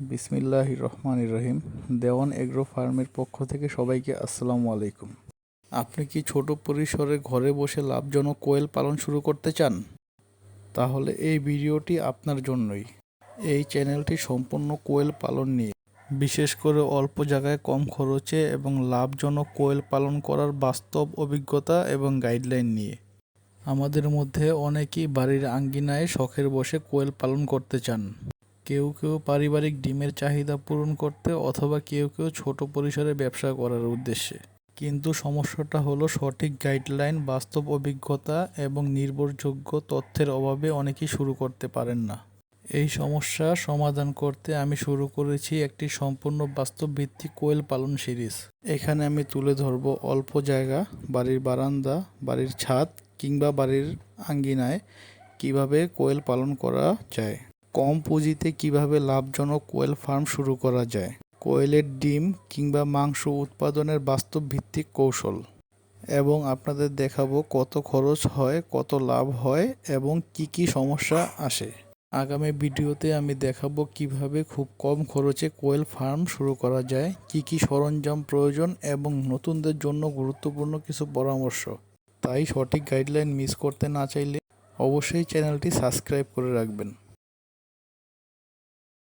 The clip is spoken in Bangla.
বিসমিল্লাহির রহমানির রহিম। দেওয়ান এগ্রো ফার্মের পক্ষ থেকে সবাইকে আসসালামু আলাইকুম। আপনি কি ছোট পরিসরে ঘরে বসে লাভজনক কোয়েল পালন শুরু করতে চান? তাহলে এই ভিডিওটি আপনার জন্যই। এই চ্যানেলটি সম্পূর্ণ কোয়েল পালন নিয়ে, বিশেষ করে অল্প জায়গায় কম খরচে এবং লাভজনক কোয়েল পালন করার বাস্তব অভিজ্ঞতা এবং গাইডলাইন নিয়ে। আমাদের মধ্যে অনেকেই বাড়ির আঙ্গিনায় শখের বসে কোয়েল পালন করতে চান। কেউ কেউ পারিবারিক ডিমের চাহিদা পূরণ করতে, অথবা কেউ কেউ ছোট পরিসরে ব্যবসা করার উদ্দেশ্যে। কিন্তু সমস্যাটা হলো সঠিক গাইডলাইন, বাস্তব অভিজ্ঞতা এবং নির্ভরযোগ্য তথ্যের অভাবে অনেকেই শুরু করতে পারেন না। এই সমস্যা সমাধান করতে আমি শুরু করেছি একটি সম্পূর্ণ বাস্তব ভিত্তিক কোয়েল পালন সিরিজ। এখানে আমি তুলে ধরব অল্প জায়গা, বাড়ির বারান্দা, বাড়ির ছাদ কিংবা বাড়ির আঙ্গিনায় কিভাবে কোয়েল পালন করা যায়। কম পুঁজিতে কিভাবে লাভজনক কোয়েল ফার্ম শুরু করা যায়। কোয়েলের ডিম কিংবা মাংস উৎপাদনের বাস্তব ভিত্তিক কৌশল। এবং আপনাদের দেখাবো কত খরচ হয়, কত লাভ হয় এবং কি কি সমস্যা আসে। আগামী ভিডিওতে আমি দেখাবো কিভাবে খুব কম খরচে কোয়েল ফার্ম শুরু করা যায়, কি কি সরঞ্জাম প্রয়োজন এবং নতুনদের জন্য গুরুত্বপূর্ণ কিছু পরামর্শ। তাই সঠিক গাইডলাইন মিস করতে না চাইলে অবশ্যই চ্যানেলটি সাবস্ক্রাইব করে রাখবেন।